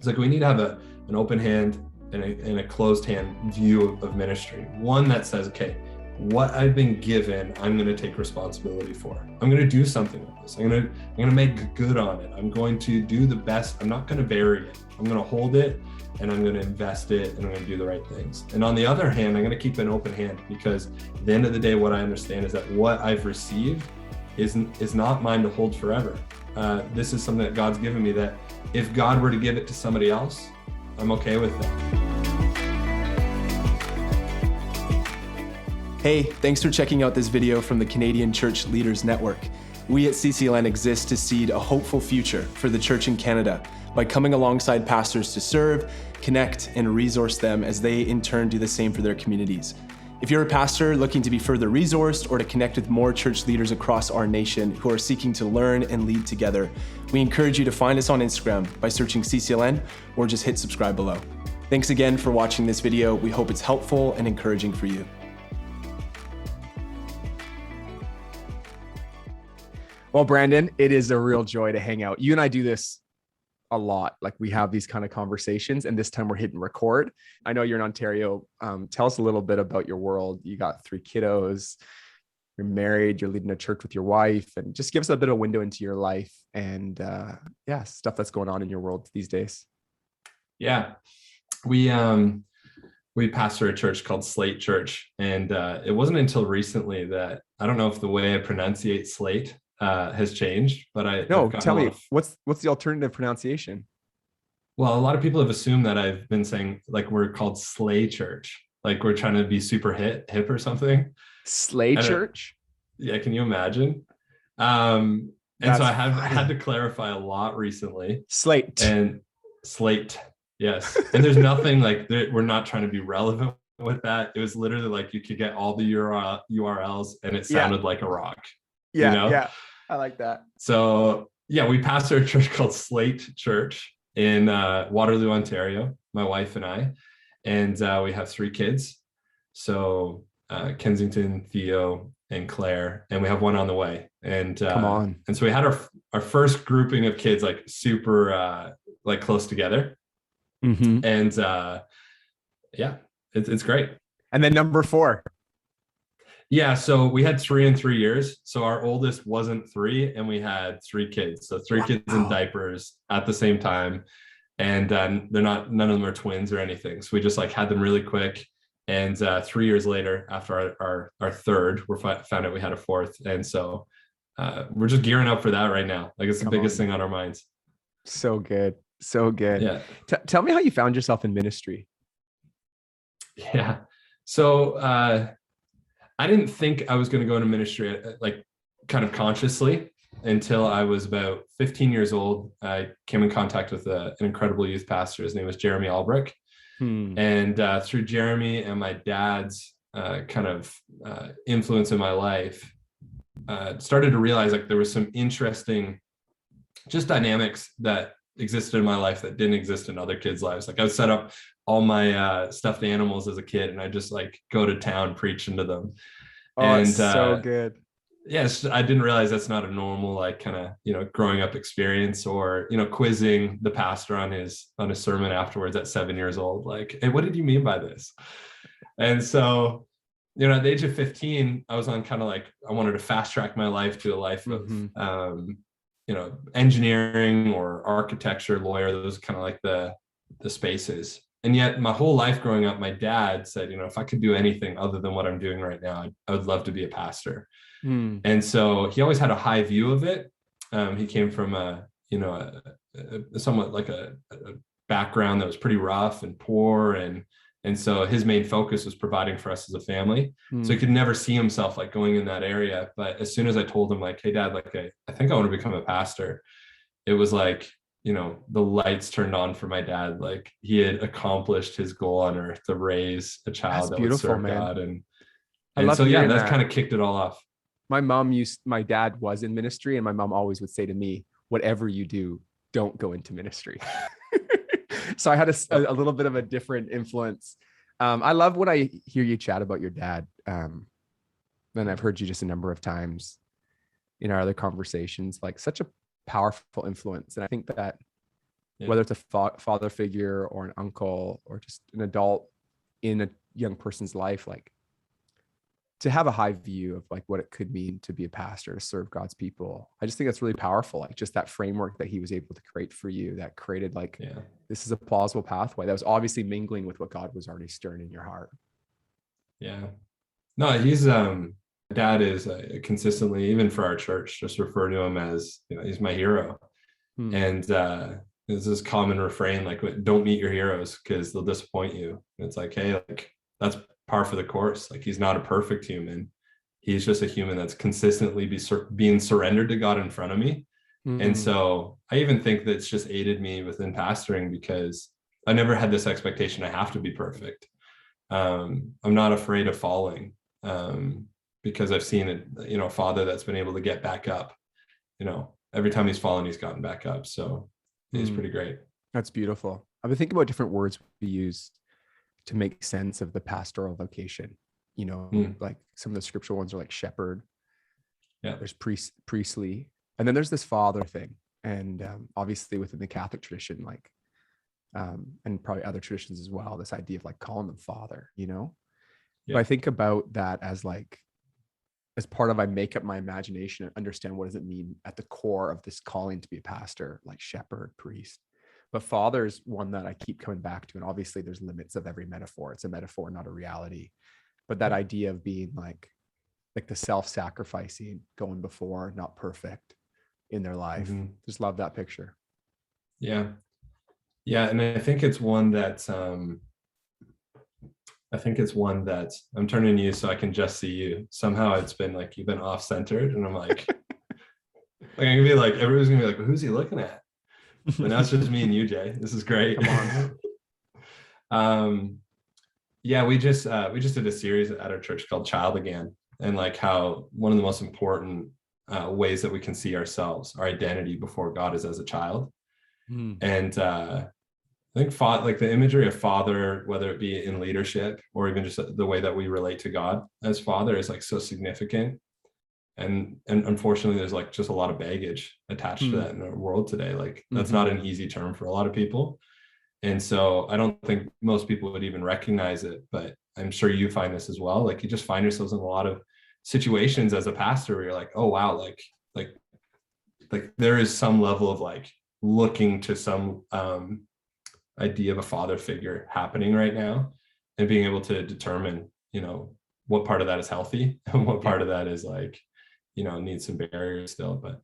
It's like we need to have an open hand and a closed hand view of ministry. One that says, okay, what I've been given, I'm going to take responsibility for. I'm going to do something with this. I'm going to make good on it. I'm going to do the best. I'm not going to bury it. I'm going to hold it, and I'm going to invest it, and I'm going to do the right things. And on the other hand, I'm going to keep an open hand, because at the end of the day, what I understand is that what I've received is not mine to hold forever. This is something that God's given me, that if God were to give it to somebody else, I'm okay with it. Hey, thanks for checking out this video from the Canadian Church Leaders Network. We at CCLN exist to seed a hopeful future for the church in Canada by coming alongside pastors to serve, connect, and resource them as they in turn do the same for their communities. If you're a pastor looking to be further resourced or to connect with more church leaders across our nation who are seeking to learn and lead together, we encourage you to find us on Instagram by searching CCLN or just hit subscribe below. Thanks again for watching this video. We hope it's helpful and encouraging for you. Well, Brandon, it is a real joy to hang out. You and I do this a lot. Like, we have these kind of conversations, and this time we're hitting record. I know you're in Ontario. Tell us a little bit about your world. You got 3 kiddos, you're married, you're leading a church with your wife, and just give us a bit of a window into your life and stuff that's going on in your world these days. Yeah, we pastor a church called Slate Church, and it wasn't until recently that, I don't know if the way I pronunciate Slate has changed, but tell me, what's the alternative pronunciation? Well, a lot of people have assumed that I've been saying, like, we're called Slay Church, like we're trying to be super hip or something. Slay Church? Yeah, can you imagine? And so I had to clarify a lot recently. Slate. Yes. And there's nothing like, we're not trying to be relevant with that. It was literally like you could get all the URLs and it sounded like a rock. Yeah, you know? yeah. I like that. So yeah, we pastor a church called Slate Church in Waterloo, Ontario, my wife and I, and we have 3 kids. So Kensington, Theo, and Claire, and we have one on the way. And come on. And so we had our first grouping of kids, like super like close together. Mm-hmm. And yeah, it's great. And then number 4. Yeah, so we had 3 in 3 years. So our oldest wasn't 3, and we had 3 kids. So 3 kids in diapers at the same time, and none of them are twins or anything. So we just like had them really quick. And 3 years later, after our third, we found out we had a 4th, and so we're just gearing up for that right now. Like, it's the biggest thing on our minds. So good, so good. Yeah. Tell me how you found yourself in ministry. Yeah. So I didn't think I was going to go into ministry like kind of consciously until I was about 15 years old. I came in contact with an incredible youth pastor. His name was Jeremy Albrecht. And through Jeremy and my dad's kind of influence in my life, started to realize like there was some interesting just dynamics that existed in my life that didn't exist in other kids' lives. Like, I would set up all my stuffed animals as a kid, and I just like go to town preaching to them. It's so good. Yes, I didn't realize that's not a normal like kind of growing up experience, or quizzing the pastor on his sermon afterwards at 7 years old, like, hey, what did you mean by this? And so at the age of 15, I was on kind of like, I wanted to fast track my life to a life of engineering or architecture, lawyer. Those kind of like the spaces. And yet my whole life growing up, my dad said, if I could do anything other than what I'm doing right now, I would love to be a pastor. And so he always had a high view of it. He came from a somewhat like a background that was pretty rough and poor. And so his main focus was providing for us as a family. So he could never see himself like going in that area. But as soon as I told him like, hey dad, like I think I want to become a pastor, it was like, the lights turned on for my dad. Like, he had accomplished his goal on earth to raise a child that would serve God. And so, yeah, that's kind of kicked it all off. My dad was in ministry, and my mom always would say to me, whatever you do, don't go into ministry. So I had a little bit of a different influence. I love when I hear you chat about your dad. And I've heard you just a number of times in our other conversations, like such a powerful influence. And I think that whether it's a father figure or an uncle or just an adult in a young person's life, like to have a high view of like what it could mean to be a pastor, to serve God's people. I just think that's really powerful. Like just that framework that he was able to create for you, that created like, this is a plausible pathway that was obviously mingling with what God was already stirring in your heart. Yeah. No, he's, dad is consistently, even for our church, just refer to him as, he's my hero. And there's this common refrain, like, don't meet your heroes because they'll disappoint you. And it's like, hey, like that's par for the course. Like he's not a perfect human. He's just a human that's consistently being surrendered to God in front of me. And so I even think that it's just aided me within pastoring because I never had this expectation I have to be perfect. I'm not afraid of falling because I've seen a father that's been able to get back up. Every time he's fallen, he's gotten back up. So it's pretty great. That's beautiful. I've been thinking about different words we use to make sense of the pastoral vocation. Like some of the scriptural ones are like shepherd. Yeah. There's priestly. And then there's this father thing. And obviously within the Catholic tradition, like, and probably other traditions as well, this idea of like calling them father, But I think about that as like, as part of, I make up my imagination and understand what does it mean at the core of this calling to be a pastor, like shepherd, priest. But father is one that I keep coming back to. And obviously there's limits of every metaphor. It's a metaphor, not a reality. But that idea of being like the self-sacrificing, going before, not perfect in their life. Just love that picture. Yeah. Yeah. And I think it's one that, I'm turning to you so I can just see you. Somehow it's been like, you've been off-centered. And I'm like, I'm gonna be like, everybody's gonna be like, well, who's he looking at? But now it's just me and you, Jay. This is great. Come on. Yeah, we just did a series at our church called Child Again. And like how one of the most important ways that we can see ourselves, our identity before God is as a child. And I think like the imagery of father, whether it be in leadership or even just the way that we relate to God as father is like so significant. And unfortunately, there's like just a lot of baggage attached to that in our world today. Like that's not an easy term for a lot of people. And so I don't think most people would even recognize it, but I'm sure you find this as well. Like you just find yourselves in a lot of situations as a pastor where you're like, oh, wow, like there is some level of like looking to some idea of a father figure happening right now and being able to determine, what part of that is healthy and what part of that is like, needs some barriers still, but.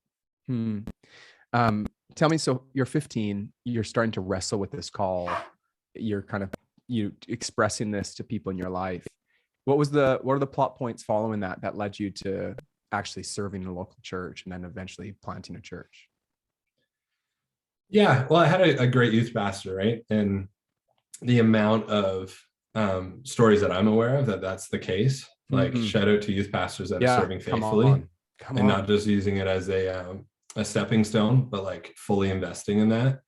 Tell me, so you're 15, you're starting to wrestle with this call. You're kind of, expressing this to people in your life. What are the plot points following that led you to actually serving in a local church and then eventually planting a church? Yeah, well, I had a great youth pastor, right? And the amount of stories that I'm aware of that's the case. Like shout out to youth pastors that are serving faithfully and not just using it as a stepping stone, but like fully investing in that.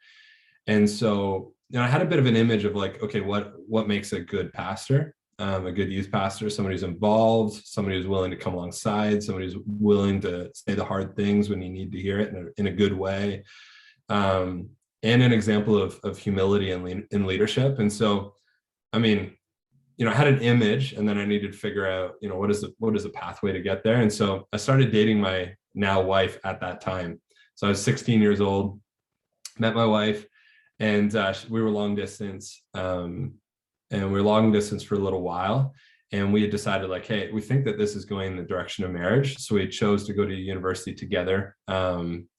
And so, I had a bit of an image of like, okay, what makes a good pastor, a good youth pastor, somebody who's involved, somebody who's willing to come alongside, somebody who's willing to say the hard things when you need to hear it in a good way. And an example of humility in leadership. And so, I had an image and then I needed to figure out, what is the pathway to get there? And so I started dating my now wife at that time. So I was 16 years old, met my wife, and we were long distance. And we were long distance for a little while. And we had decided like, hey, we think that this is going in the direction of marriage. So we chose to go to university together.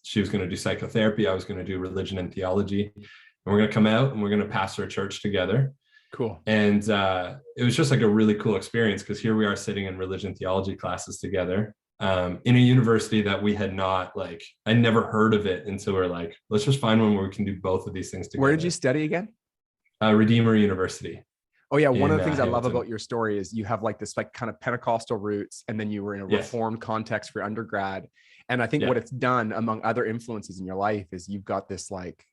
She was going to do psychotherapy. I was going to do religion and theology. And we're going to come out and we're going to pastor a church together. Cool. And it was just like a really cool experience because here we are sitting in religion theology classes together in a university that we had not I never heard of it until we're like, let's just find one where we can do both of these things together. Where did you study again? Redeemer University. Oh yeah, one of the things I love about your story is you have like this like kind of Pentecostal roots, and then you were in a Reformed context for undergrad. And I think what it's done, among other influences in your life, is you've got this like,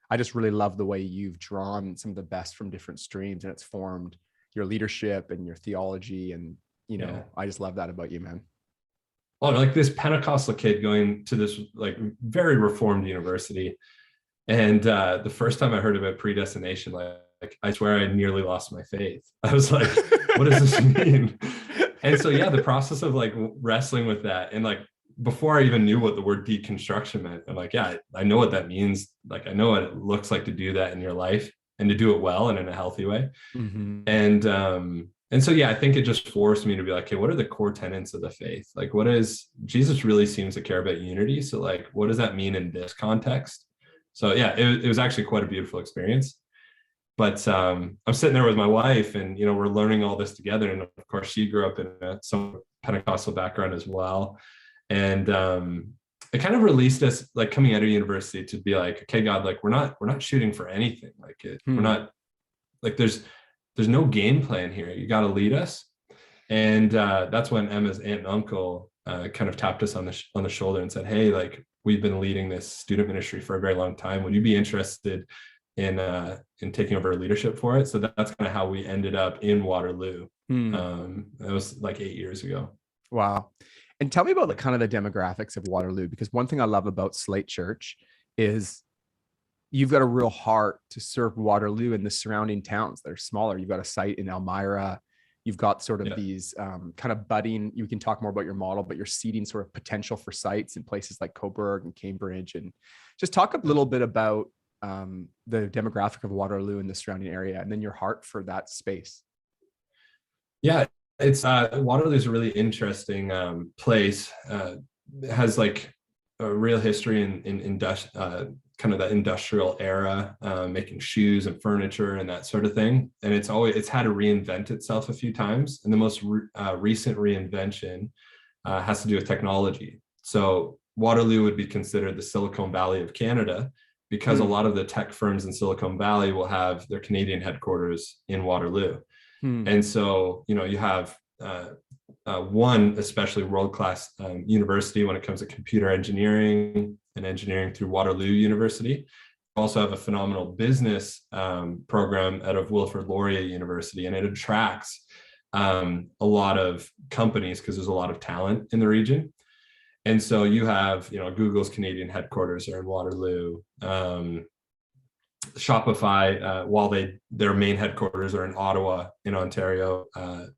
I just really love the way you've drawn some of the best from different streams, and it's formed your leadership and your theology. And I just love that about you, man. Oh, like this Pentecostal kid going to this like very Reformed university. And the first time I heard about predestination, like I swear I nearly lost my faith. I was like, what does this mean? And so, yeah, the process of like wrestling with that, and like before I even knew what the word deconstruction meant, I'm like, yeah, I know what that means. Like, I know what it looks like to do that in your life and to do it well and in a healthy way. Mm-hmm. And so, yeah, I think it just forced me to be like, okay, what are the core tenets of the faith? Like, Jesus really seems to care about unity. So like, what does that mean in this context? So yeah, it was actually quite a beautiful experience. But I'm sitting there with my wife, and we're learning all this together. And of course, she grew up in some Pentecostal background as well. And it kind of released us, like coming out of university, to be like, okay, God, like we're not shooting for anything. Like we're not, like there's no game plan here. You got to lead us. And that's when Emma's aunt and uncle kind of tapped us on the shoulder and said, hey, like we've been leading this student ministry for a very long time. Would you be interested in taking over leadership for it? So that's kind of how we ended up in Waterloo. It was like 8 years ago. Wow. And tell me about kind of the demographics of Waterloo, because one thing I love about Slate Church is you've got a real heart to serve Waterloo and the surrounding towns that are smaller. You've got a site in Elmira. You've got sort of these kind of budding, you can talk more about your model, but you're seeding sort of potential for sites in places like Coburg and Cambridge. And just talk a little bit about the demographic of Waterloo and the surrounding area, and then your heart for that space. Yeah, it's Waterloo is a really interesting place. It has like a real history in kind of that industrial era, making shoes and furniture and that sort of thing. And it's had to reinvent itself a few times. And the most recent reinvention has to do with technology. So Waterloo would be considered the Silicon Valley of Canada, because a lot of the tech firms in Silicon Valley will have their Canadian headquarters in Waterloo. And so, you have one especially world-class university when it comes to computer engineering and engineering through Waterloo University. We also have a phenomenal business program out of Wilfrid Laurier University, and it attracts a lot of companies because there's a lot of talent in the region. And so you have, Google's Canadian headquarters are in Waterloo. Shopify, while their main headquarters are in Ottawa in Ontario,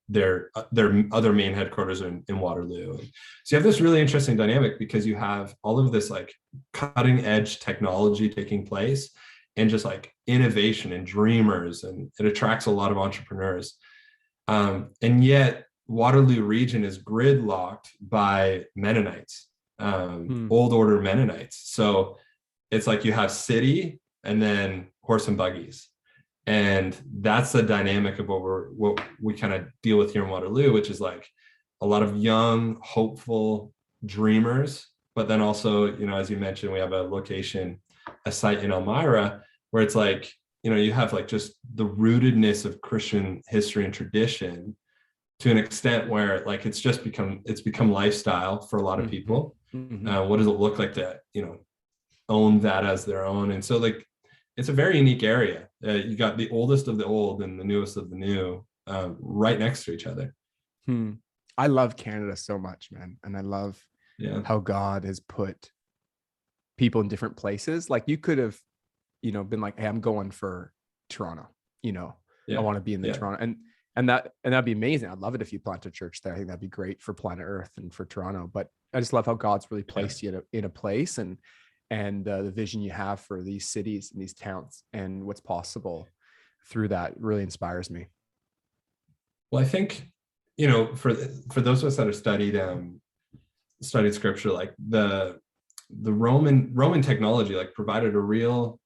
their other main headquarters are in Waterloo. So you have this really interesting dynamic, because you have all of this like cutting edge technology taking place, and just like innovation and dreamers, and it attracts a lot of entrepreneurs. And yet Waterloo region is gridlocked by Mennonites, old order Mennonites. So it's like you have city and then horse and buggies. And that's the dynamic of what we kind of deal with here in Waterloo, which is like a lot of young, hopeful dreamers. But then also, as you mentioned, we have a site in Elmira, where it's like, you have like just the rootedness of Christian history and tradition to an extent where like it's become lifestyle for a lot of people. What does it look like to, own that as their own? And so like, it's a very unique area. You got the oldest of the old and the newest of the new right next to each other. I love Canada so much, man. And I love how God has put people in different places. Like you could have, been like, hey, I'm going for Toronto, I want to be in the Toronto. And that'd be amazing. I'd love it if you plant a church there. I think that'd be great for planet Earth and for Toronto. But I just love how God's really placed you in a place, and the vision you have for these cities and these towns and what's possible through that really inspires me. Well, I think, for those of us that have studied scripture, like the Roman technology, like provided a real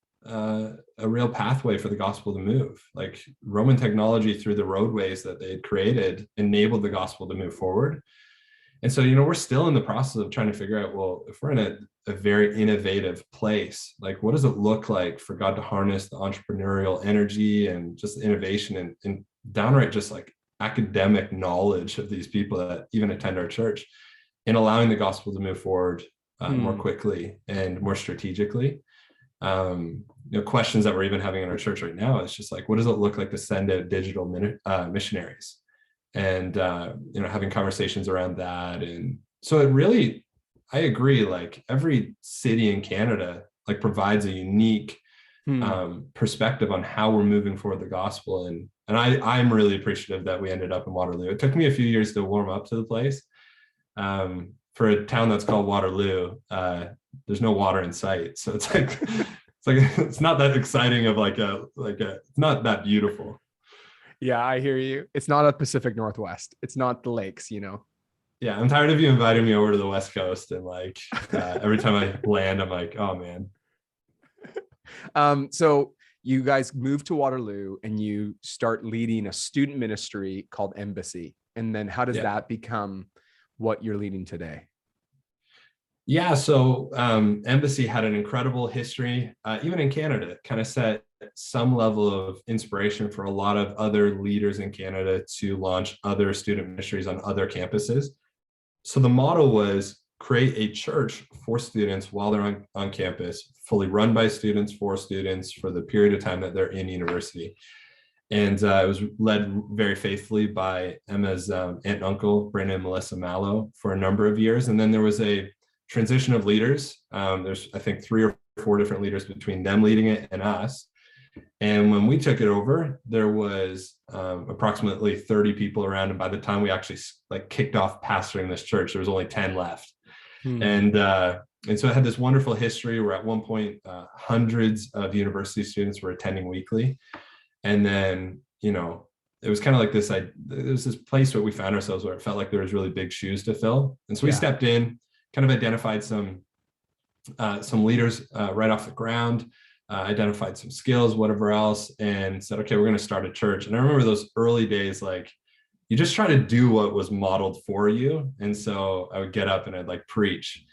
pathway for the gospel to move. Like Roman technology through the roadways that they had created enabled the gospel to move forward. And so, we're still in the process of trying to figure out, well, if we're in a very innovative place, like what does it look like for God to harness the entrepreneurial energy and just innovation and downright just like academic knowledge of these people that even attend our church, in allowing the gospel to move forward more quickly and more strategically. Questions that we're even having in our church right now is just like, what does it look like to send out digital missionaries? And having conversations around that. And so it really, I agree, like every city in Canada like provides a unique perspective on how we're moving forward the gospel. And I'm really appreciative that we ended up in Waterloo. It took me a few years to warm up to the place. For a town that's called Waterloo, there's no water in sight. So it's like, it's not that exciting of it's not that beautiful. Yeah, I hear you. It's not a Pacific Northwest. It's not the lakes, Yeah, I'm tired of you inviting me over to the West Coast, and every time I land, I'm like, oh man. So you guys move to Waterloo and you start leading a student ministry called Embassy. And then how does that become what you're leading today? Yeah, so Embassy had an incredible history, even in Canada. It kind of set some level of inspiration for a lot of other leaders in Canada to launch other student ministries on other campuses. So the model was create a church for students while they're on campus, fully run by students, for students, for the period of time that they're in university. And it was led very faithfully by Emma's aunt and uncle, Brandon and Melissa Mallow, for a number of years. And then there was a transition of leaders. There's, I think, 3 or 4 different leaders between them leading it and us. And when we took it over, there was approximately 30 people around. And by the time we actually kicked off pastoring this church, there was only 10 left. And so it had this wonderful history where at one point, hundreds of university students were attending weekly. And then, it was kind of like this, there was this place where we found ourselves where it felt like there was really big shoes to fill. And so we stepped in, kind of identified some leaders right off the ground, identified some skills, whatever else, and said, okay, we're going to start a church. And I remember those early days, you just try to do what was modeled for you. And so I would get up and I'd preach,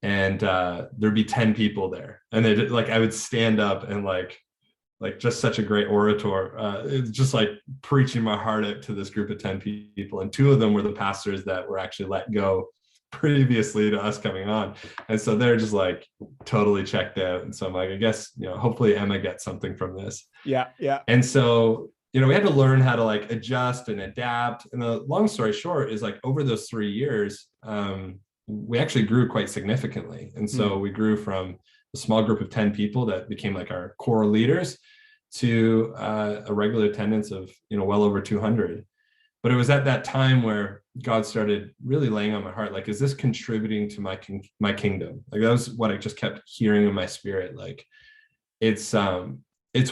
and there'd be 10 people there. And they I would stand up and just such a great orator. It's just preaching my heart out to this group of 10 people. And 2 of them were the pastors that were actually let go previously to us coming on. And so they're just totally checked out. And so I'm I guess, hopefully Emma gets something from this. Yeah. Yeah. And so, we had to learn how to adjust and adapt. And the long story short is over those 3 years, we actually grew quite significantly. And so we grew from a small group of 10 people that became our core leaders to a regular attendance of, well over 200. But it was at that time where God started really laying on my heart, is this contributing to my kingdom? That was what I just kept hearing in my spirit. It's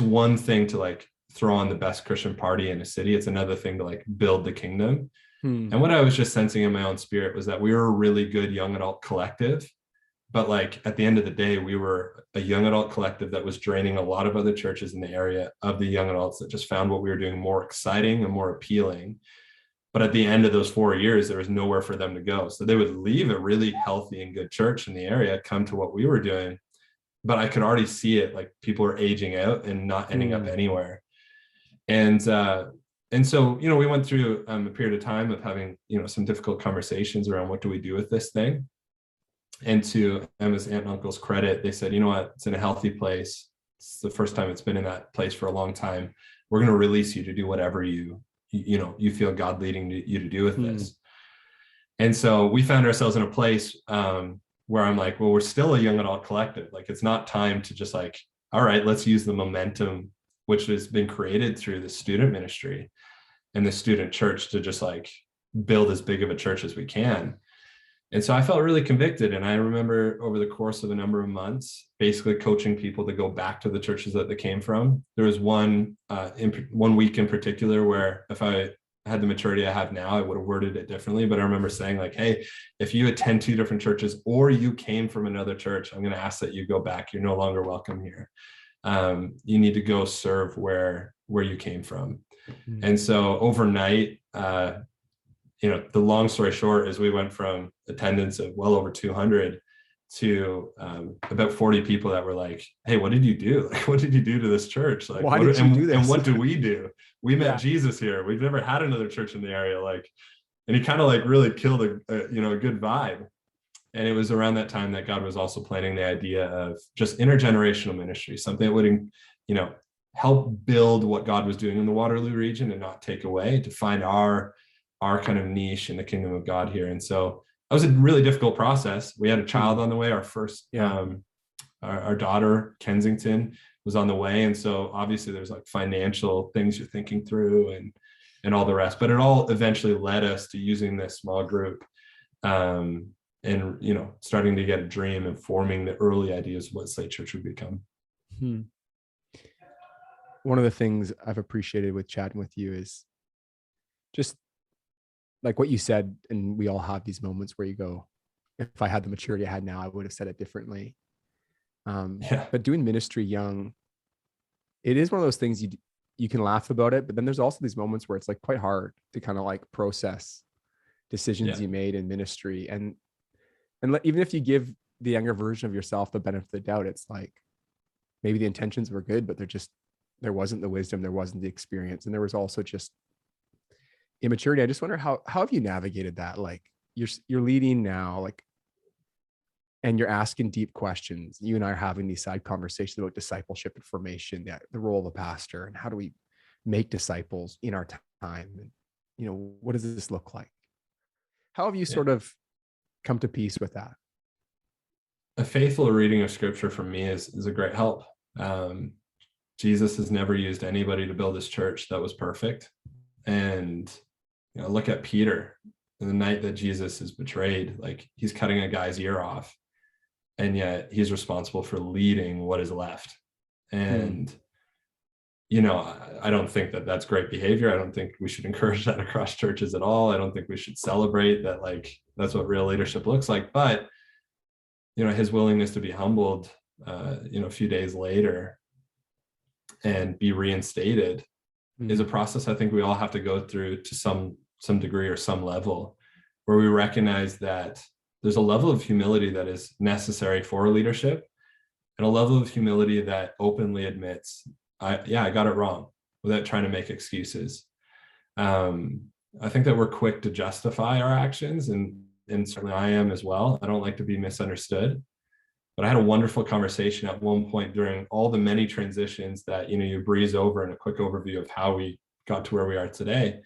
one thing to throw on the best Christian party in a city. It's another thing to build the kingdom. And what I was just sensing in my own spirit was that we were a really good young adult collective. But at the end of the day, we were a young adult collective that was draining a lot of other churches in the area of the young adults that just found what we were doing more exciting and more appealing. But at the end of those 4 years, there was nowhere for them to go. So they would leave a really healthy and good church in the area, come to what we were doing. But I could already see it, people are aging out and not ending up anywhere. And so, we went through a period of time of having, some difficult conversations around what do we do with this thing. And to Emma's aunt and uncle's credit, they said, you know what, it's in a healthy place. It's the first time it's been in that place for a long time. We're going to release you to do whatever you feel God leading you to do with this. And so we found ourselves in a place where I'm well, we're still a young adult collective. It's not time to just all right, let's use the momentum which has been created through the student ministry and the student church to just build as big of a church as we can. And so I felt really convicted. And I remember over the course of a number of months, basically coaching people to go back to the churches that they came from. There was one week in particular where if I had the maturity I have now, I would have worded it differently. But I remember saying hey, if you attend 2 different churches or you came from another church, I'm going to ask that you go back. You're no longer welcome here. You need to go serve where you came from. And so overnight, the long story short is we went from attendance of well over 200 to about 40 people that were hey, what did you do? What did you do to this church? Why did you do this? And what do we do? We met Jesus here. We've never had another church in the area. And he kind of really killed a good vibe. And it was around that time that God was also planning the idea of just intergenerational ministry, something that would, help build what God was doing in the Waterloo region and not take away, to find our kind of niche in the kingdom of God here. And so that was a really difficult process. We had a child on the way, our first Our daughter, Kensington, was on the way. And so obviously there's like financial things you're thinking through and all the rest, but it all eventually led us to using this small group, and, you know, starting to get a dream and forming the early ideas of what Slate Church would become. One of the things I've appreciated with chatting with you is just like what you said, and we all have these moments where you go, if I had the maturity I had now, I would have said it differently. But doing ministry young, it is one of those things you can laugh about it, but then there's also these moments where it's like quite hard to kind of like process decisions you made in ministry. And even if you give the younger version of yourself the benefit of the doubt, it's like maybe the intentions were good, but there wasn't the wisdom, there wasn't the experience, and there was also just immaturity. I just wonder how have you navigated that? Like you're leading now, like, and you're asking deep questions. You and I are having these side conversations about discipleship and formation, the role of a pastor, and how do we make disciples in our time? And, you know, what does this look like? How have you sort of come to peace with that? A faithful reading of scripture for me is a great help. Jesus has never used anybody to build his church that was perfect. And, you know, look at Peter. The night that Jesus is betrayed, like he's cutting a guy's ear off, and yet he's responsible for leading what is left. And, you know, I don't think that that's great behavior. I don't think we should encourage that across churches at all. I don't think we should celebrate that, like, that's what real leadership looks like. But, you know, his willingness to be humbled, you know, a few days later and be reinstated is a process I think we all have to go through to some degree or some level, where we recognize that there's a level of humility that is necessary for leadership, and a level of humility that openly admits, I got it wrong, without trying to make excuses. I think that we're quick to justify our actions, and certainly I am as well. I don't like to be misunderstood. But I had a wonderful conversation at one point during all the many transitions that, you know, you breeze over in a quick overview of how we got to where we are today.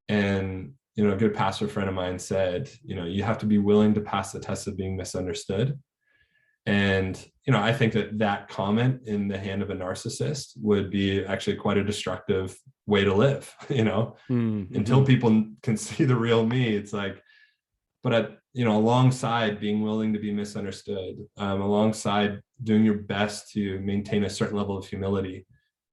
And, you know, a good pastor friend of mine said, you know, you have to be willing to pass the test of being misunderstood. And, you know, I think that comment in the hand of a narcissist would be actually quite a destructive way to live, you know, until people can see the real me. It's like, but you know, alongside being willing to be misunderstood, alongside doing your best to maintain a certain level of humility,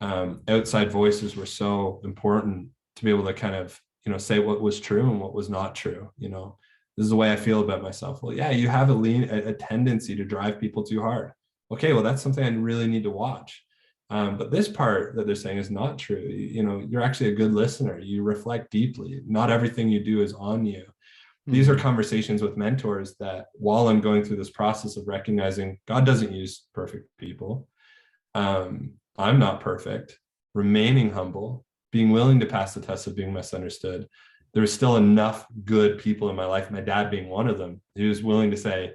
outside voices were so important to be able to kind of, you know, say what was true and what was not true. You know, this is the way I feel about myself. Well, yeah, you have a tendency to drive people too hard. Okay, well, that's something I really need to watch. But this part that they're saying is not true. You know, you're actually a good listener. You reflect deeply. Not everything you do is on you. These are conversations with mentors that, while I'm going through this process of recognizing God doesn't use perfect people, I'm not perfect, remaining humble, being willing to pass the test of being misunderstood. There's still enough good people in my life, my dad being one of them, who's willing to say,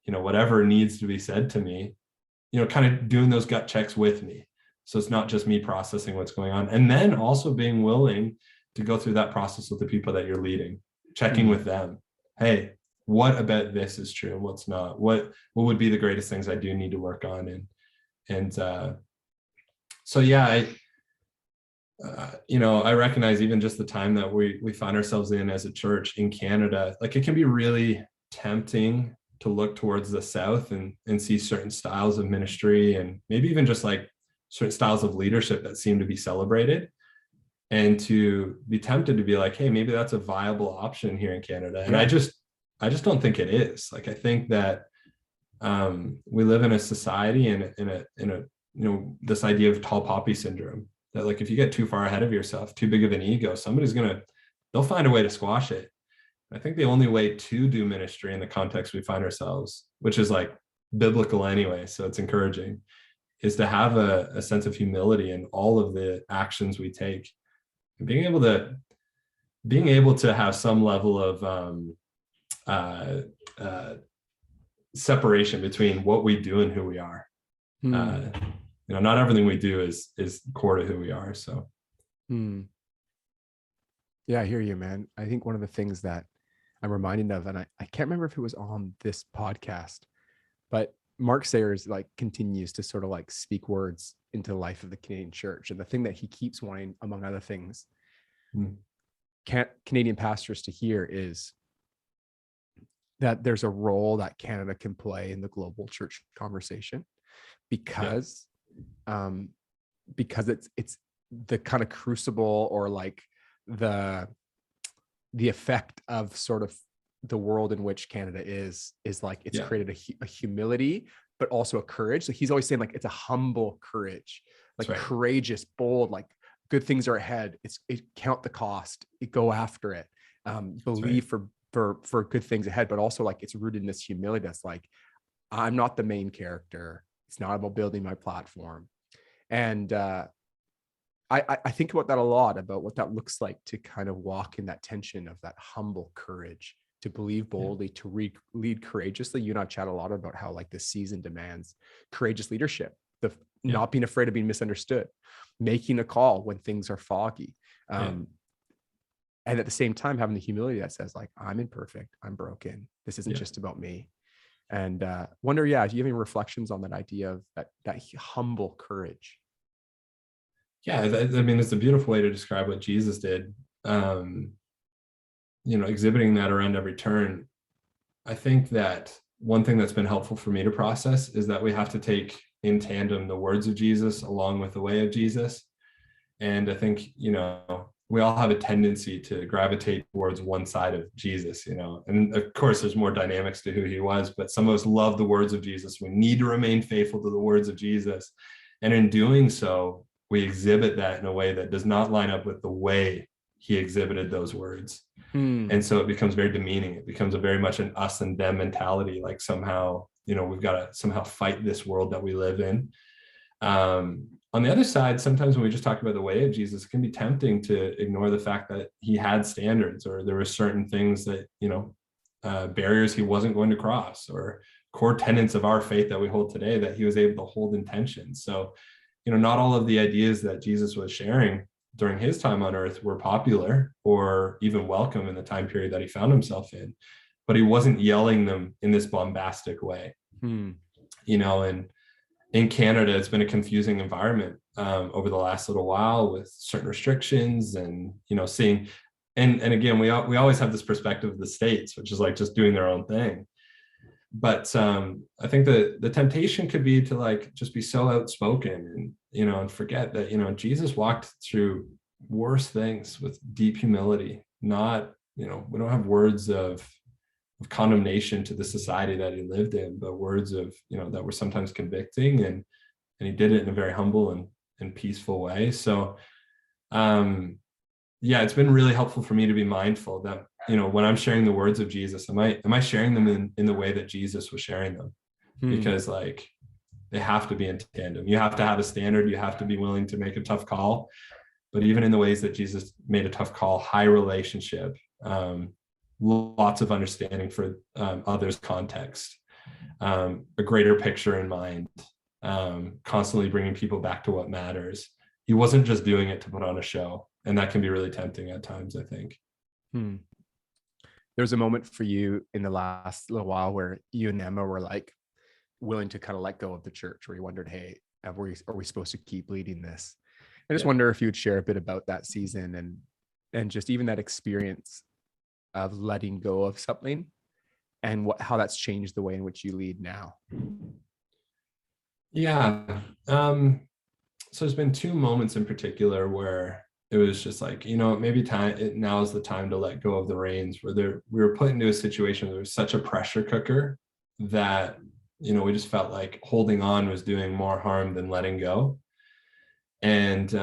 you know, whatever needs to be said to me, you know, kind of doing those gut checks with me. So it's not just me processing what's going on. And then also being willing to go through that process with the people that you're leading. Checking with them. Hey, what about this is true and what's not? What would be the greatest things I do need to work on? And so yeah, you know, I recognize even just the time that we find ourselves in as a church in Canada, like it can be really tempting to look towards the South and see certain styles of ministry, and maybe even just like certain styles of leadership that seem to be celebrated. And to be tempted to be like, hey, maybe that's a viable option here in Canada. And I just don't think it is. Like, I think that we live in a society and in a, you know, this idea of tall poppy syndrome, that like, if you get too far ahead of yourself, too big of an ego, they'll find a way to squash it. I think the only way to do ministry in the context we find ourselves, which is like biblical anyway, so it's encouraging, is to have a sense of humility in all of the actions we take. Being able to have some level of separation between what we do and who we are. You know, not everything we do is core to who we are. So yeah, I hear you, man. I think one of the things that I'm reminded of, and I can't remember if it was on this podcast, but Mark Sayers like continues to sort of like speak words into the life of the Canadian church. And the thing that he keeps wanting, among other things, Canadian pastors to hear is that there's a role that Canada can play in the global church conversation, because it's the kind of crucible, or like the effect of sort of the world in which Canada is like, it's created a humility, but also a courage. So he's always saying like, it's a humble courage, like courageous, bold, like good things are ahead. It count the cost, go after it, believe for good things ahead, but also like it's rooted in this humility that's like, I'm not the main character. It's not about building my platform. And I think about that a lot, about what that looks like to kind of walk in that tension of that humble courage, to believe boldly, to lead courageously. You and I chat a lot about how like this season demands courageous leadership, not being afraid of being misunderstood, making a call when things are foggy. And at the same time, having the humility that says like, I'm imperfect, I'm broken. This isn't just about me. And wonder, do you have any reflections on that idea of that humble courage? Yeah, I mean, it's a beautiful way to describe what Jesus did. Exhibiting that around every turn. I think that one thing that's been helpful for me to process is that we have to take in tandem the words of Jesus along with the way of Jesus. And I think, we all have a tendency to gravitate towards one side of Jesus, and of course there's more dynamics to who he was, but some of us love the words of Jesus. We need to remain faithful to the words of Jesus. And in doing so, we exhibit that in a way that does not line up with the way he exhibited those words. And so it becomes very demeaning. It becomes a very much an us and them mentality. Like somehow, we've got to somehow fight this world that we live in. On the other side, sometimes when we just talk about the way of Jesus, it can be tempting to ignore the fact that he had standards, or there were certain things that, barriers he wasn't going to cross, or core tenets of our faith that we hold today that he was able to hold in tension. So, not all of the ideas that Jesus was sharing during his time on earth were popular or even welcome in the time period that he found himself in, but he wasn't yelling them in this bombastic way. And in Canada, it's been a confusing environment over the last little while with certain restrictions and, seeing, and again, we always have this perspective of the States, which is like just doing their own thing. But I think the temptation could be to like just be so outspoken and forget that Jesus walked through worse things with deep humility. Not we don't have words of condemnation to the society that he lived in, but words of that were sometimes convicting, and he did it in a very humble and peaceful way. So it's been really helpful for me to be mindful that when I'm sharing the words of Jesus, am I sharing them in the way that Jesus was sharing them? Because like they have to be in tandem. You have to have a standard. You have to be willing to make a tough call. But even in the ways that Jesus made a tough call, high relationship, lots of understanding for others' context, a greater picture in mind, constantly bringing people back to what matters. He wasn't just doing it to put on a show, and that can be really tempting at times, I think. There's a moment for you in the last little while where you and Emma were like willing to kind of let go of the church, where you wondered, hey, are we supposed to keep leading this? I just wonder if you would share a bit about that season and just even that experience of letting go of something, and how that's changed the way in which you lead now. So there's been two moments in particular where it was just like, maybe now is the time to let go of the reins, where we were put into a situation where there was such a pressure cooker that, we just felt like holding on was doing more harm than letting go. And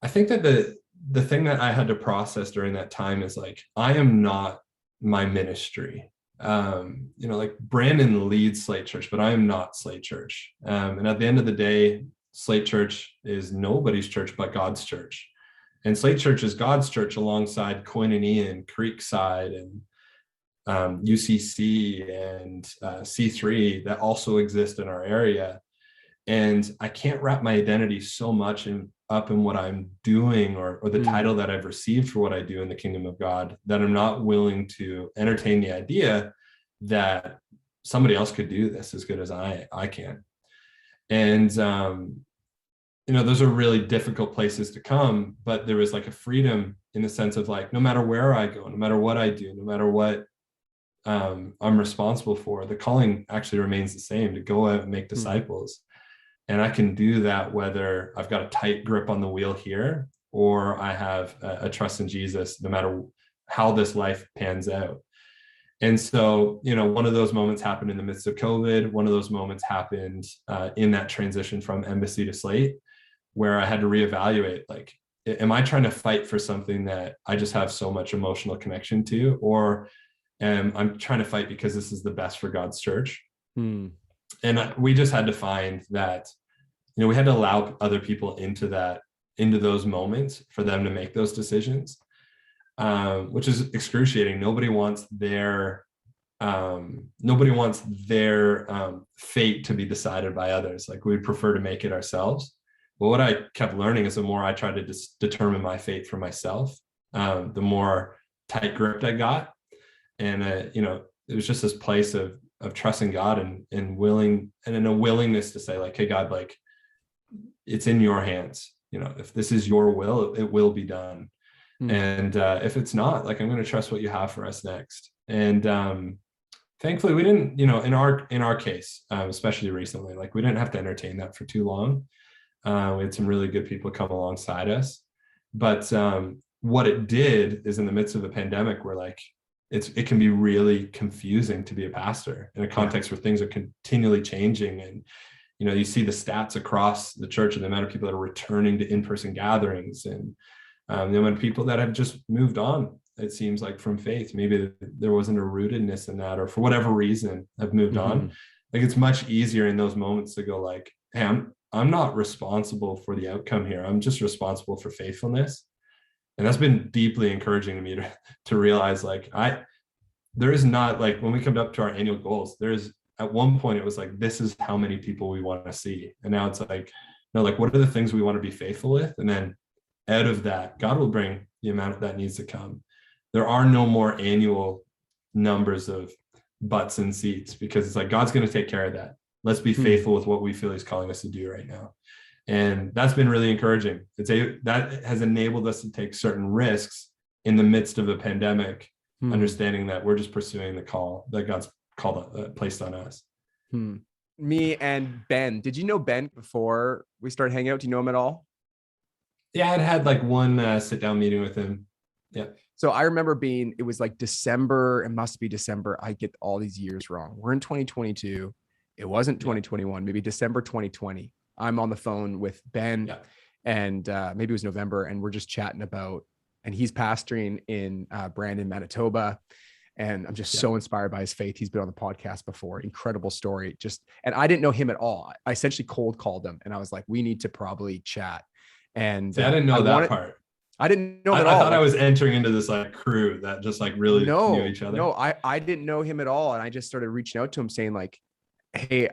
I think that the thing that I had to process during that time is like, I am not my ministry. Like Brandon leads Slate Church, but I am not Slate Church. And at the end of the day, Slate Church is nobody's church but God's church. And Slate Church is God's church alongside Koinonia and Creekside and UCC and C3 that also exist in our area. And I can't wrap my identity so much up in what I'm doing or the title that I've received for what I do in the kingdom of God, that I'm not willing to entertain the idea that somebody else could do this as good as I can. And, those are really difficult places to come, but there was like a freedom in the sense of like, no matter where I go, no matter what I do, no matter what I'm responsible for, the calling actually remains the same, to go out and make disciples. And I can do that whether I've got a tight grip on the wheel here, or I have a trust in Jesus, no matter how this life pans out. And so, one of those moments happened in the midst of COVID. One of those moments happened in that transition from Embassy to Slate, where I had to reevaluate, like, am I trying to fight for something that I just have so much emotional connection to, or I'm trying to fight because this is the best for God's church? And we just had to find that, we had to allow other people into those moments for them to make those decisions, which is excruciating. Nobody wants their fate to be decided by others. Like, we'd prefer to make it ourselves. But what I kept learning is the more I tried to determine my fate for myself, the more tight gripped I got. And, it was just this place of trusting God and in a willingness to say, like, hey, God, like, it's in your hands. If this is your will, it will be done. And if it's not, like, I'm going to trust what you have for us next. And thankfully, we didn't, in our case, especially recently, like, we didn't have to entertain that for too long. We had some really good people come alongside us. But what it did is, in the midst of a pandemic where, like, it can be really confusing to be a pastor in a context where things are continually changing. And, you see the stats across the church and the amount of people that are returning to in-person gatherings, and the amount of people that have just moved on, it seems like, from faith. Maybe there wasn't a rootedness in that, or for whatever reason have moved on. Like, it's much easier in those moments to go, like, hey, I'm not responsible for the outcome here. I'm just responsible for faithfulness. And that's been deeply encouraging to me to realize, like, there is not, like, when we come up to our annual goals, there's, at one point it was like, this is how many people we want to see. And now it's like, no, like, what are the things we want to be faithful with? And then out of that, God will bring the amount that needs to come. There are no more annual numbers of butts and seats, because it's like, God's going to take care of that. Let's be faithful with what we feel he's calling us to do right now. And that's been really encouraging. That has enabled us to take certain risks in the midst of a pandemic, understanding that we're just pursuing the call that God's placed on us. Me and Ben, did you know Ben before we started hanging out? Do you know him at all? Yeah, I'd had like one sit down meeting with him. Yeah. So I remember it was like December. It must be December. I get all these years wrong. We're in 2022. It wasn't 2021, maybe December 2020. I'm on the phone with Ben, and maybe it was November, and we're just chatting about, and he's pastoring in Brandon, Manitoba. And I'm just so inspired by his faith. He's been on the podcast before. Incredible story. And I didn't know him at all. I essentially cold called him, and I was like, we need to probably chat. And I didn't know that part. I didn't know him at all. I thought I was entering into this like crew that just like really knew each other. No, I didn't know him at all. And I just started reaching out to him saying like, hey,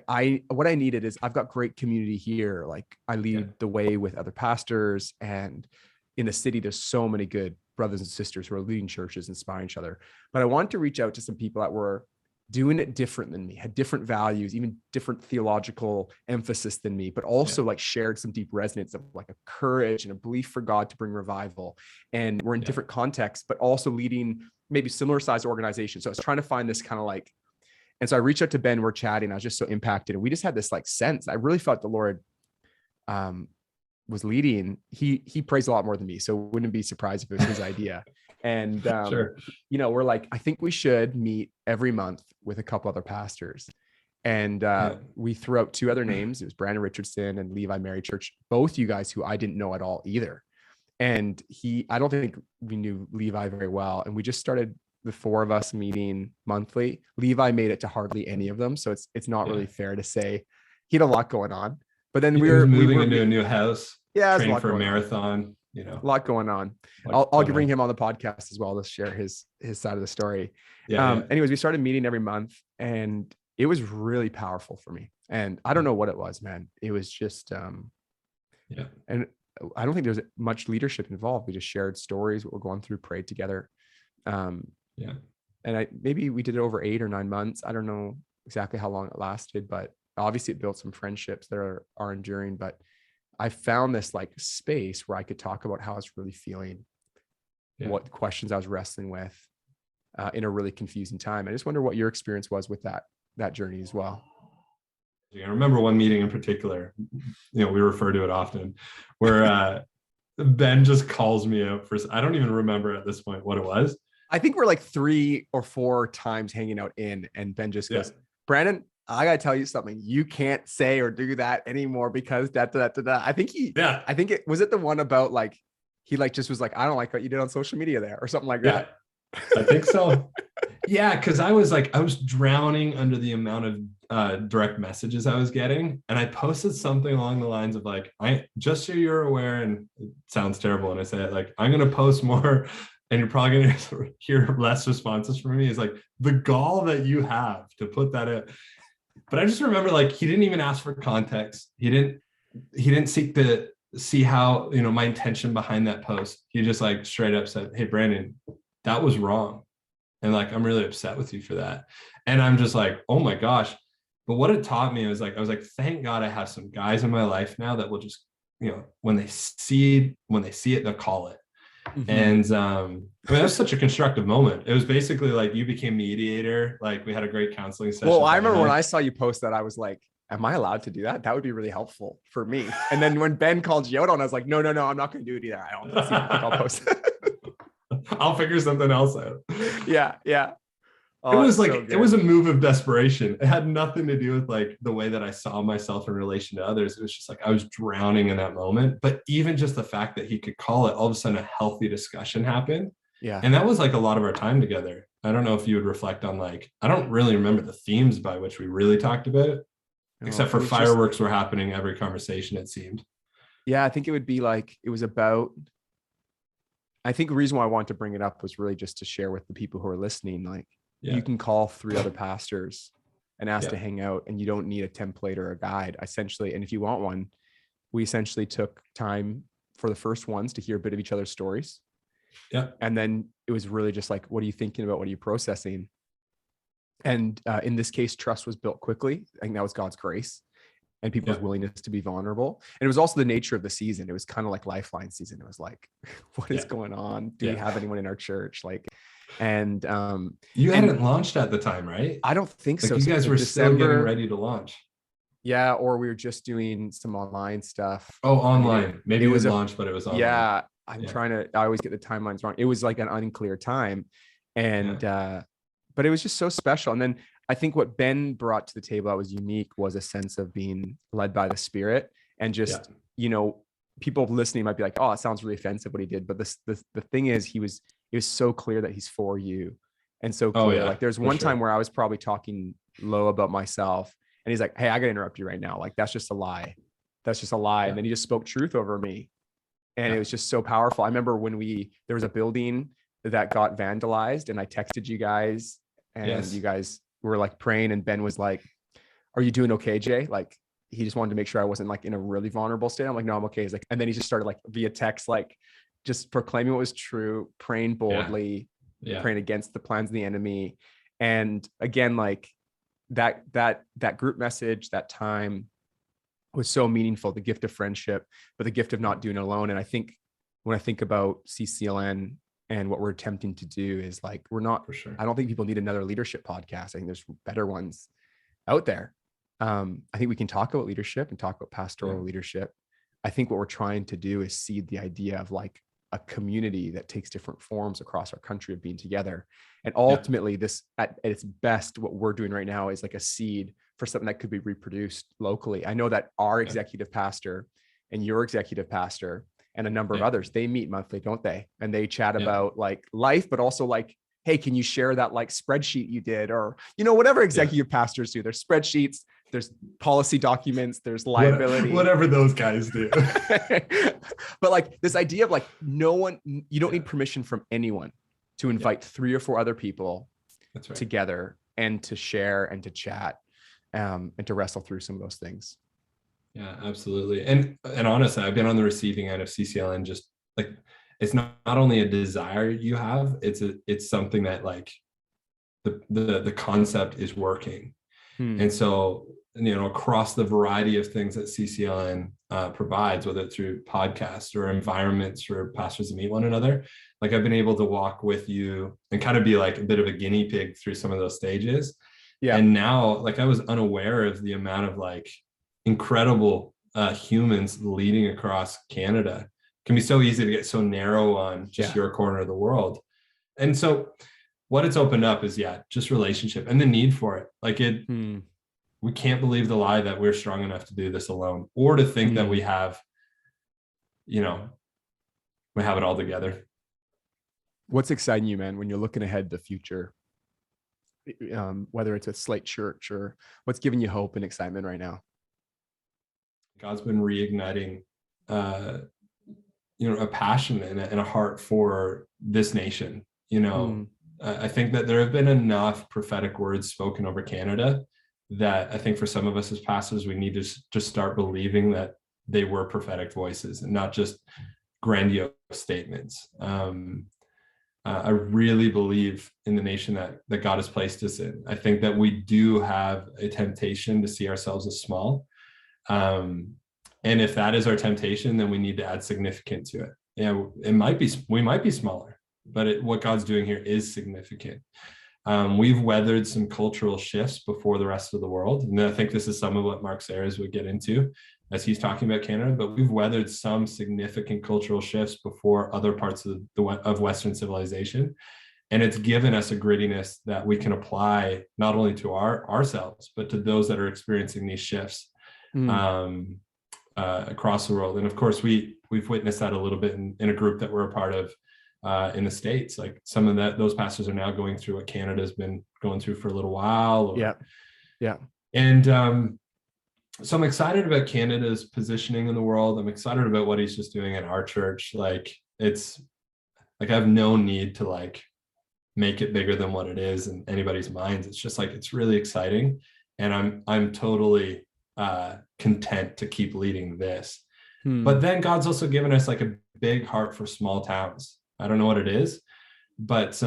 what I needed is, I've got great community here. Like, I lead the way with other pastors, and in the city, there's so many good brothers and sisters who are leading churches, inspiring each other. But I wanted to reach out to some people that were doing it different than me, had different values, even different theological emphasis than me, but also like shared some deep resonance of like a courage and a belief for God to bring revival. And we're in different contexts, but also leading maybe similar sized organizations. So I was trying to find this kind of like, and so I reached out to Ben, we're chatting. I was just so impacted. And we just had this like sense. I really felt the Lord was leading. He prays a lot more than me, so wouldn't be surprised if it was his idea. And, we're like, I think we should meet every month with a couple other pastors. And we threw out two other names. It was Brandon Richardson and Levi Mary Church, both you guys who I didn't know at all either. And I don't think we knew Levi very well. And we just started the four of us meeting monthly. Levi made it to hardly any of them. So it's not really fair to say he had a lot going on. But then we were moving into a new house, training for a marathon, a lot going on. I'll bring him on the podcast as well to share his side of the story. Anyways, we started meeting every month, and it was really powerful for me. And I don't know what it was, man. It was just, and I don't think there's much leadership involved. We just shared stories, what we're going through, prayed together. And maybe we did it over 8 or 9 months. I don't know exactly how long it lasted, but obviously it built some friendships that are enduring. But I found this like space where I could talk about how I was really feeling, what questions I was wrestling with in a really confusing time. I just wonder what your experience was with that journey as well. I remember one meeting in particular, we refer to it often, where Ben just calls me out for, I don't even remember at this point what it was. I think we're like 3 or 4 times hanging out and Ben just goes, Brandon, I gotta tell you something. You can't say or do that anymore because that. I think it was the one about like, he like just was like, I don't like what you did on social media there or something like that. I think so. Yeah, because I was drowning under the amount of direct messages I was getting, and I posted something along the lines of like, I just so you're aware, and it sounds terrible when I say it, like I'm gonna post more, and you're probably gonna hear less responses from me. Is like the gall that you have to put that in. But I just remember like he didn't even ask for context. He didn't seek to see how my intention behind that post. He just like straight up said, "Hey Brandon, that was wrong. And like, I'm really upset with you for that." And I'm just like, oh my gosh. But what it taught me was like, I was like, thank God I have some guys in my life now that will just, when they see it, they'll call it. Mm-hmm. And that was such a constructive moment. It was basically like you became mediator. Like we had a great counseling session. Well, I remember when I saw you post that, I was like, am I allowed to do that? That would be really helpful for me. And then when Ben called you out on, I was like, no, I'm not going to do it either. I don't think I'll post it. I'll figure something else out. Yeah. It was like, it was a move of desperation. It had nothing to do with like the way that I saw myself in relation to others. It was just like, I was drowning in that moment. But even just the fact that he could call it, all of a sudden a healthy discussion happened. Yeah. And that was like a lot of our time together. I don't know if you would reflect on like, I don't really remember the themes by which we really talked about it, except for fireworks were happening every conversation, it seemed. Yeah. I think it would be like, it was about, I think the reason why I wanted to bring it up was really just to share with the people who are listening, like you can call 3 other pastors and ask to hang out, and you don't need a template or a guide essentially. And if you want one, we essentially took time for the first ones to hear a bit of each other's stories. Yeah. And then it was really just like, what are you thinking about? What are you processing? And in this case, trust was built quickly. I think that was God's grace and people's willingness to be vulnerable. And it was also the nature of the season. It was kind of like Lifeline season. It was like, what is going on? Do we have anyone in our church? Like, and you hadn't launched at the time, right? I don't think so. You guys were still getting ready to launch. Yeah. Or we were just doing some online stuff. Oh, online. Maybe it was launched, but it was online. Yeah. I always get the timelines wrong. It was like an unclear time. And, but it was just so special. And then I think what Ben brought to the table that was unique was a sense of being led by the Spirit, and just, people listening might be like, oh, it sounds really offensive what he did. But the thing is, it was so clear that he's for you. And so clear. Like there's one time where I was probably talking low about myself, and he's like, hey, I gotta interrupt you right now. Like, that's just a lie. That's just a lie. And then he just spoke truth over me. And it was just so powerful. I remember when there was a building that got vandalized, and I texted you guys, and you guys were like praying, and Ben was like, are you doing okay, Jay? Like, he just wanted to make sure I wasn't like in a really vulnerable state. I'm like, no, I'm okay. He's like, and then he just started like via text, like just proclaiming what was true, praying boldly, praying against the plans of the enemy. And again, like that group message, that time was so meaningful, the gift of friendship, but the gift of not doing it alone. And I think when I think about CCLN and what we're attempting to do is like, I don't think people need another leadership podcast. I think there's better ones out there. I think we can talk about leadership and talk about pastoral leadership. I think what we're trying to do is seed the idea of like a community that takes different forms across our country of being together. And ultimately this at its best, what we're doing right now is like a seed for something that could be reproduced locally. I know that our executive pastor and your executive pastor and a number of others, they meet monthly, don't they? And they chat about like life, but also like, hey, can you share that like spreadsheet you did? Or, whatever executive pastors do. There's spreadsheets, there's policy documents, there's liability. Whatever those guys do. But like this idea of like you don't need permission from anyone to invite 3 or 4 other people together and to share and to chat and to wrestle through some of those things. Yeah, absolutely. And honestly, I've been on the receiving end of CCLN. Just like, it's not only a desire you have, it's something that like the concept is working. And so, across the variety of things that CCLN provides, whether it's through podcasts or environments for pastors to meet one another, like I've been able to walk with you and kind of be like a bit of a guinea pig through some of those stages. Yeah. And now, like, I was unaware of the amount of like incredible humans leading across Canada. It can be so easy to get so narrow on just your corner of the world. And so what it's opened up is, just relationship and the need for it. Like we can't believe the lie that we're strong enough to do this alone, or to think that we have, we have it all together. What's exciting you, man, when you're looking ahead to the future, whether it's at Slate Church, or what's giving you hope and excitement right now? God's been reigniting, a passion and a heart for this nation. I think that there have been enough prophetic words spoken over Canada that I think for some of us as pastors, we need to just start believing that they were prophetic voices and not just grandiose statements. I really believe in the nation that God has placed us in. I think that we do have a temptation to see ourselves as small. And if that is our temptation, then we need to add significance to it. We might be smaller, but what God's doing here is significant. We've weathered some cultural shifts before the rest of the world. And I think this is some of what Mark Sayers would get into as he's talking about Canada, but we've weathered some significant cultural shifts before other parts of Western civilization. And it's given us a grittiness that we can apply not only to ourselves, but to those that are experiencing these shifts across the world. And of course, we've witnessed that a little bit in a group that we're a part of in the States. Like some of those pastors are now going through what Canada's been going through for a little while. And so I'm excited about Canada's positioning in the world. I'm excited about what he's just doing at our church. Like it's like I have no need to like make it bigger than what it is in anybody's minds. It's just like it's really exciting, and I'm totally content to keep leading this. But then God's also given us like a big heart for small towns. I don't know what it is, but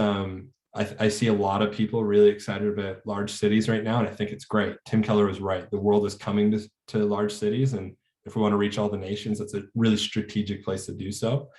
I see a lot of people really excited about large cities right now, and I think it's great. Tim Keller was right. The world is coming to large cities, and if we want to reach all the nations, that's a really strategic place to do so.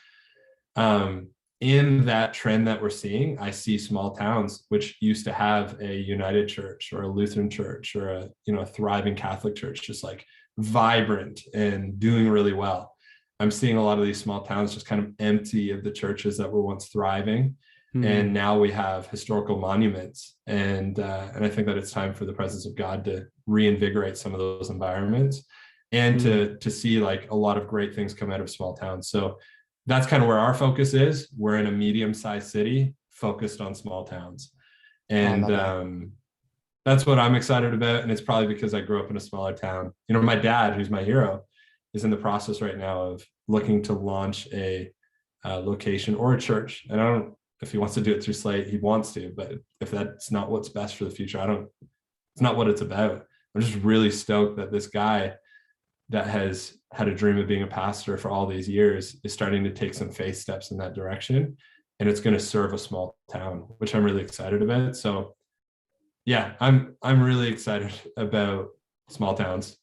In that trend that we're seeing, I see small towns which used to have a United Church or a Lutheran church or a thriving Catholic church, just like vibrant and doing really well. I'm seeing a lot of these small towns just kind of empty of the churches that were once thriving. And now we have historical monuments, and I think that it's time for the presence of God to reinvigorate some of those environments, and to see like a lot of great things come out of small towns. So that's kind of where our focus is. We're in a medium-sized city focused on small towns, and that's what I'm excited about. And it's probably because I grew up in a smaller town. My dad, who's my hero, is in the process right now of looking to launch a location or a church, and I don't. If he wants to do it through Slate, he wants to, but if that's not what's best for the future, it's not what it's about. I'm just really stoked that this guy that has had a dream of being a pastor for all these years is starting to take some faith steps in that direction, and it's going to serve a small town, which I'm really excited about. So yeah, I'm really excited about small towns.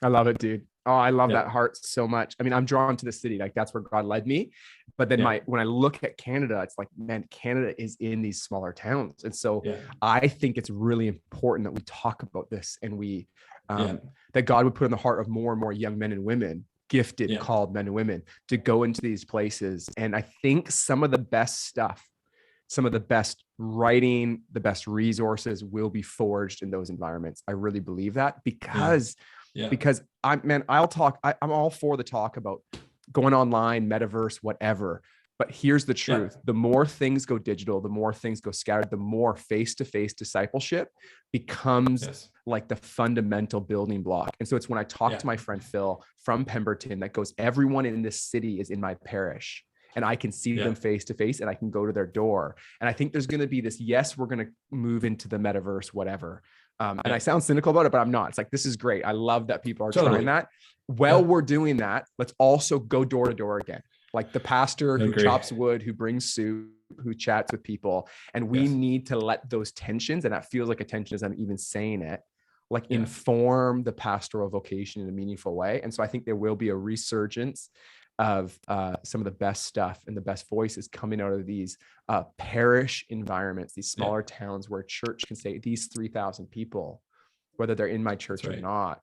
I love it, dude. Oh, I love that heart so much. I mean, I'm drawn to the city. Like that's where God led me. But then when I look at Canada, it's like, man, Canada is in these smaller towns. And so I think it's really important that we talk about this, and we, that God would put in the heart of more and more young men and women, gifted, called men and women, to go into these places. And I think some of the best stuff, some of the best writing, the best resources will be forged in those environments. I really believe that because I'm all for the talk about going online, metaverse, whatever. But here's the truth. The more things go digital, the more things go scattered, the more face-to-face discipleship becomes like the fundamental building block. And so it's when I talk to my friend Phil from Pemberton that goes, everyone in this city is in my parish, and I can see them face to face, and I can go to their door. And I think there's going to be this, we're going to move into the metaverse, whatever. And I sound cynical about it, but I'm not. It's like, this is great. I love that people are trying that. We're doing that, let's also go door to door again. Like the pastor who chops wood, who brings soup, who chats with people. And we need to let those tensions, and that feels like a tension as I'm even saying it, like inform the pastoral vocation in a meaningful way. And so I think there will be a resurgence of some of the best stuff and the best voices coming out of these parish environments, these smaller towns where church can say, these 3,000 people, whether they're in my church or not,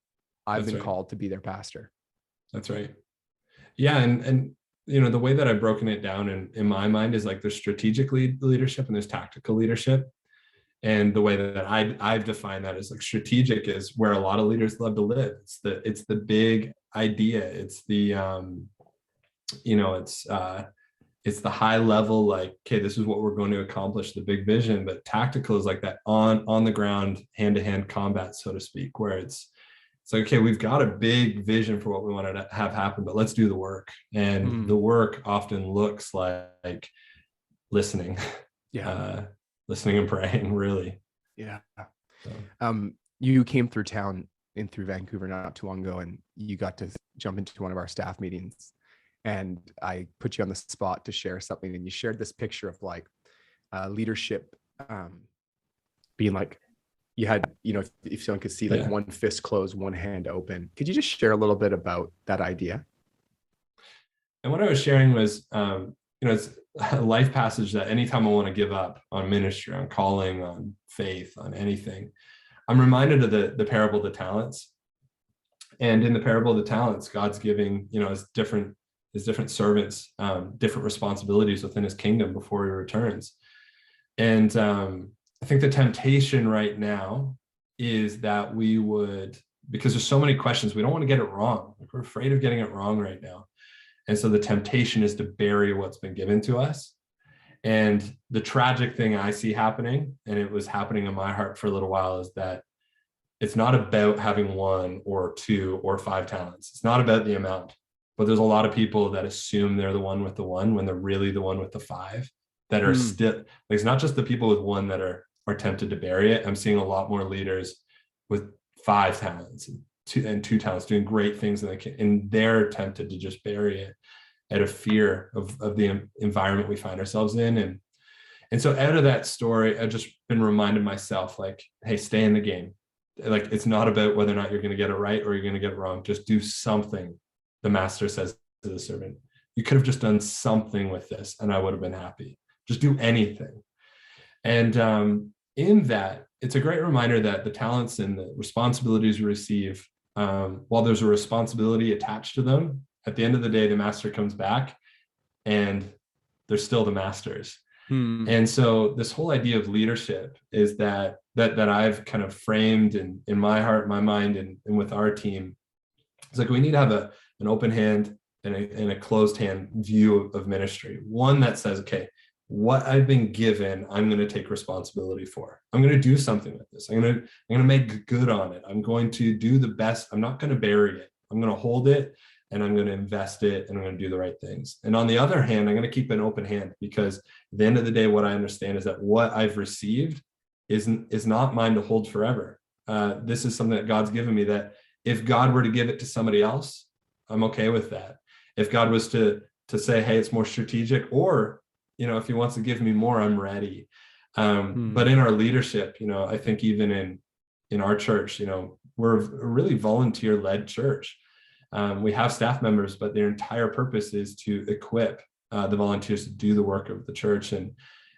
I've been called to be their pastor. That's right. Yeah. And you know, the way that I've broken it down in my mind is like there's strategic leadership and there's tactical leadership. And the way that I've defined that is like strategic is where a lot of leaders love to live. It's the big idea. It's the, you know, it's the high level, like, okay, this is what we're going to accomplish, the big vision. But tactical is like that on the ground, hand-to-hand combat, so to speak, where it's like, okay, we've got a big vision for what we want to have happen, but let's do the work. And the work often looks like listening. Listening and praying, really. Yeah. So. You came through town through Vancouver not too long ago, and you got to jump into one of our staff meetings. And I put you on the spot to share something, and you shared this picture of like leadership being like, you had, you know, if someone could see like one fist closed, one hand open. Could you just share a little bit about that idea? And what I was sharing was, you know, it's a life passage that anytime I want to give up on ministry, on calling, on faith, on anything, I'm reminded of the parable of the talents. And in the parable of the talents, God's giving, you know, his different servants different responsibilities within his kingdom before he returns. And I think the temptation right now is that we would, because there's so many questions, we don't want to get it wrong. Like, we're afraid of getting it wrong right now. And so the temptation is to bury what's been given to us. And the tragic thing I see happening, and it was happening in my heart for a little while, is that it's not about having 1 or 2 or 5 talents. It's not about the amount, but there's a lot of people that assume they're the one with the 1 when they're really the one with the 5 that are still, like, it's not just the people with 1 that are tempted to bury it. I'm seeing a lot more leaders with 5 talents and 2 talents doing great things, and they're tempted to just bury it out of fear of the environment we find ourselves in. And so out of that story, I've just been reminding myself, like, hey, stay in the game. Like, it's not about whether or not you're going to get it right or you're going to get it wrong. Just do something. The master says to the servant, you could have just done something with this and I would have been happy. Just do anything. And in that, it's a great reminder that the talents and the responsibilities we receive, while there's a responsibility attached to them, at the end of the day, the master comes back and they're still the masters. And so this whole idea of leadership is that I've kind of framed in my heart, my mind, and with our team. It's like we need to have an open hand and a closed hand view of ministry. One that says, okay, what I've been given, I'm going to take responsibility for. I'm going to do something with this. I'm going to make good on it. I'm going to do the best. I'm not going to bury it. I'm going to hold it, and I'm going to invest it, and I'm going to do the right things. And on the other hand, I'm going to keep an open hand, because at the end of the day, what I understand is that what I've received is not mine to hold forever. This is something that God's given me, that if God were to give it to somebody else, I'm okay with that. If God was to say, hey, it's more strategic, or, you know, if he wants to give me more, I'm ready. But in our leadership, you know, I think even in our church, you know, we're a really volunteer-led church. We have staff members, but their entire purpose is to equip the volunteers to do the work of the church. And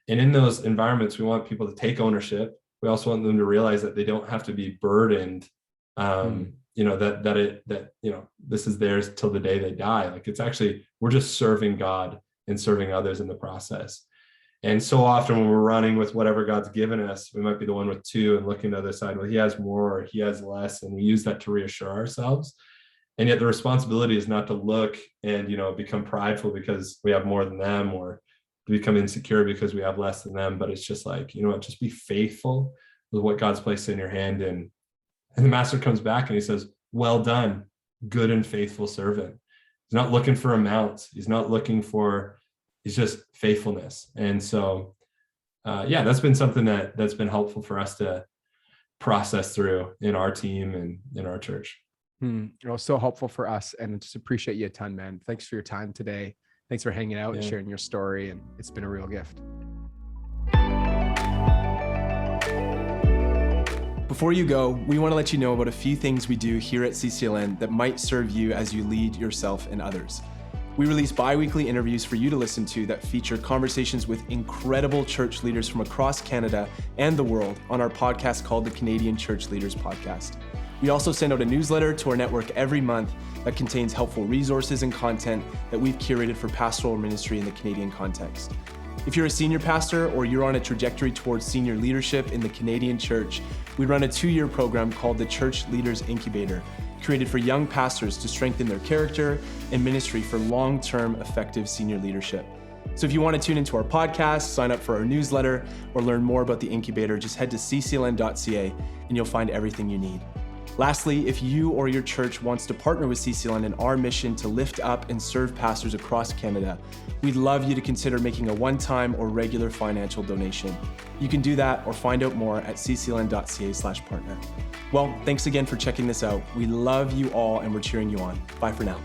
in those environments, we want people to take ownership. We also want them to realize that they don't have to be burdened. You know, that you know, this is theirs till the day they die. Like, it's actually, we're just serving God and serving others in the process. And so often when we're running with whatever God's given us, we might be the one with 2 and looking to the other side, well, he has more or he has less. And we use that to reassure ourselves. And yet the responsibility is not to look and, you know, become prideful because we have more than them, or become insecure because we have less than them. But it's just like, you know what, just be faithful with what God's placed in your hand. And the master comes back and he says, well done, good and faithful servant. He's not looking for amounts. He's not looking for, it's just faithfulness. And so, that's been something that's been helpful for us to process through in our team and in our church. It was so helpful for us, and I just appreciate you a ton, man. Thanks for your time today. Thanks for hanging out and sharing your story. And it's been a real gift. Before you go, we want to let you know about a few things we do here at CCLN that might serve you as you lead yourself and others. We release bi-weekly interviews for you to listen to that feature conversations with incredible church leaders from across Canada and the world on our podcast called the Canadian Church Leaders Podcast. We also send out a newsletter to our network every month that contains helpful resources and content that we've curated for pastoral ministry in the Canadian context. If you're a senior pastor or you're on a trajectory towards senior leadership in the Canadian church, we run a 2-year program called the Church Leaders Incubator, created for young pastors to strengthen their character and ministry for long-term effective senior leadership. So if you want to tune into our podcast, sign up for our newsletter, or learn more about the incubator, just head to ccln.ca and you'll find everything you need. Lastly, if you or your church wants to partner with CCLN in our mission to lift up and serve pastors across Canada, we'd love you to consider making a one-time or regular financial donation. You can do that or find out more at ccln.ca/partner. Well, thanks again for checking this out. We love you all and we're cheering you on. Bye for now.